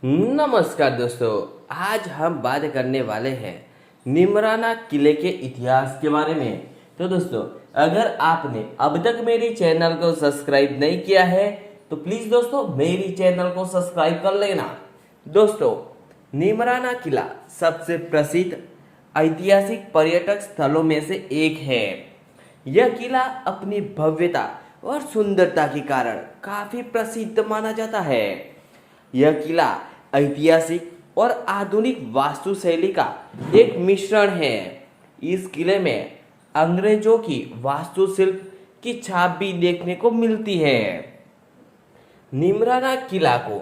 नमस्कार दोस्तों। आज हम बात करने वाले हैं निमराना किले के इतिहास के बारे में। तो दोस्तों, अगर आपने अब तक मेरी चैनल को सब्सक्राइब नहीं किया है तो प्लीज दोस्तों मेरी चैनल को सब्सक्राइब कर लेना। दोस्तों, निमराना किला सबसे प्रसिद्ध ऐतिहासिक पर्यटक स्थलों में से एक है। यह किला अपनी भव्यता और सुंदरता के कारण काफी प्रसिद्ध माना जाता है। यह किला ऐतिहासिक और आधुनिक वास्तुशैली का एक मिश्रण है। इस किले में अंग्रेजों की वास्तुशिल्प की छाप भी देखने को मिलती है। निमराना किला को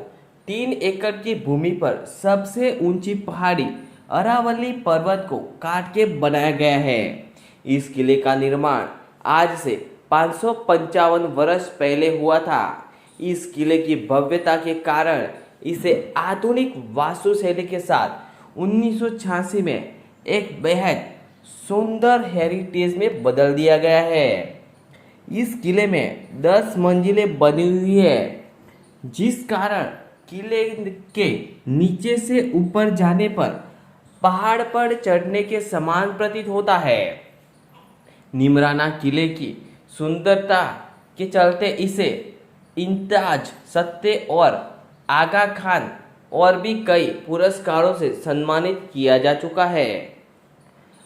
3 एकड़ की भूमि पर सबसे ऊंची पहाड़ी अरावली पर्वत को काट के बनाया गया है। इस किले का निर्माण आज से 555 वर्ष पहले हुआ था। इस किले की भव्यता के कारण इसे आधुनिक वास्तुशैली के साथ 1986 में एक बेहद सुंदर हेरिटेज में बदल दिया गया है। इस किले में 10 मंजिलें बनी हुई है, जिस कारण किले के नीचे से ऊपर जाने पर पहाड़ पर चढ़ने के समान प्रतीत होता है। निमराना किले की सुंदरता के चलते इसे इम्तियाज सत्ते और आगा खान और भी कई पुरस्कारों से सम्मानित किया जा चुका है।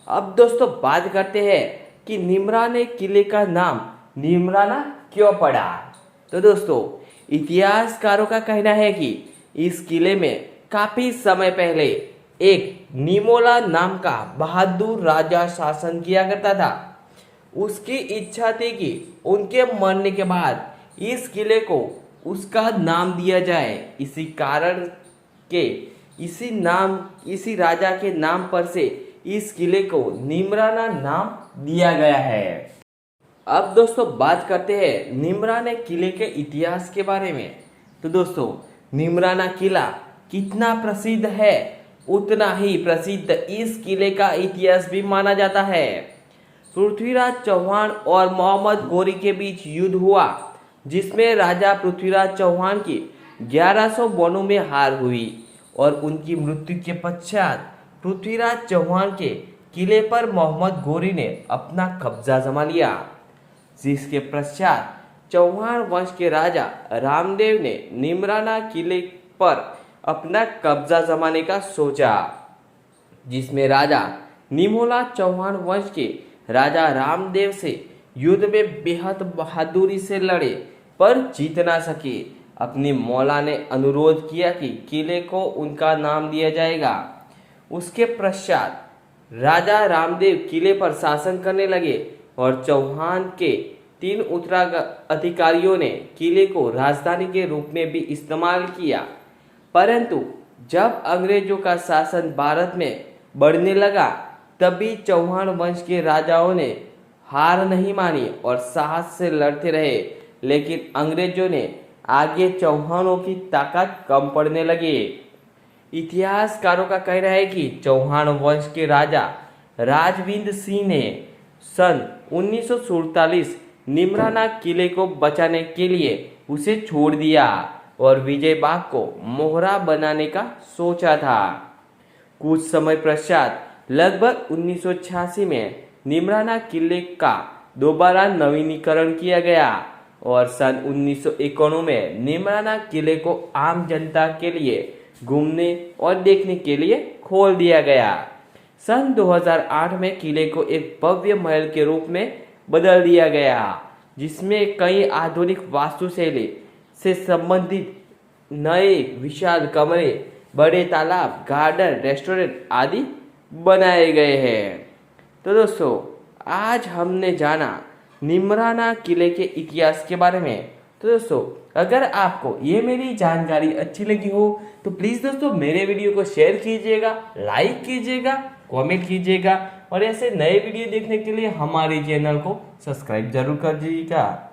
अब दोस्तों बात करते हैं कि निमराने किले का नाम निमराना क्यों पड़ा। तो दोस्तों, इतिहासकारों का कहना है कि इस किले में काफी समय पहले एक निमोला नाम का बहादुर राजा शासन किया करता था। उसकी इच्छा थी कि उनके मरने के बाद इस किले को उसका नाम दिया जाए। इसी कारण के इसी राजा के नाम पर से इस किले को निमराना नाम दिया गया है। अब दोस्तों बात करते हैं निमराना किले के इतिहास के बारे में। तो दोस्तों, निमराना किला कितना प्रसिद्ध है, उतना ही प्रसिद्ध इस किले का इतिहास भी माना जाता है। पृथ्वीराज चौहान और मोहम्मद गोरी के बीच युद्ध हुआ, जिसमें राजा पृथ्वीराज चौहान की 1100 बॉनों में हार हुई और उनकी मृत्यु के पश्चात पृथ्वीराज चौहान के किले पर मोहम्मद गोरी ने अपना कब्जा जमा लिया। जिसके पश्चात चौहान वंश के राजा रामदेव ने निमराना किले पर अपना कब्जा जमाने का सोचा, जिसमें राजा निमोला चौहान वंश के राजा रामदेव से युद्ध में बेहद बहादुरी से लड़े पर जीत ना सके। अपनी मौला ने अनुरोध किया कि किले को उनका नाम दिया जाएगा। उसके पश्चात राजा रामदेव किले पर शासन करने लगे और चौहान के 3 उत्तराधिकारियों ने किले को राजधानी के रूप में भी इस्तेमाल किया। परंतु जब अंग्रेजों का शासन भारत में बढ़ने लगा, तभी चौहान वंश के राजाओं ने हार नहीं मानी और साहस से लड़ते रहे। लेकिन अंग्रेजों ने आगे चौहानों की ताकत कम पड़ने लगी। इतिहासकारों का कहना है कि चौहान वंश के राजा राजविंद्र सिंह ने सन 1947 निमराना किले को बचाने के लिए उसे छोड़ दिया और विजयबाग को मोहरा बनाने का सोचा था। कुछ समय पश्चात लगभग 1986 में निमराना किले का दोबारा नवीनीकरण किया गया और सन 1991 में निमराना किले को आम जनता के लिए घूमने और देखने के लिए खोल दिया गया। सन 2008 में किले को एक भव्य महल के रूप में बदल दिया गया, जिसमें कई आधुनिक वास्तुशैली से संबंधित नए विशाल कमरे, बड़े तालाब, गार्डन, रेस्टोरेंट आदि बनाए गए हैं। तो दोस्तों, आज हमने जाना निमराना किले के इतिहास के बारे में। तो दोस्तों, अगर आपको ये मेरी जानकारी अच्छी लगी हो तो प्लीज़ दोस्तों मेरे वीडियो को शेयर कीजिएगा, लाइक कीजिएगा, कमेंट कीजिएगा और ऐसे नए वीडियो देखने के लिए हमारे चैनल को सब्सक्राइब जरूर कर दीजिएगा।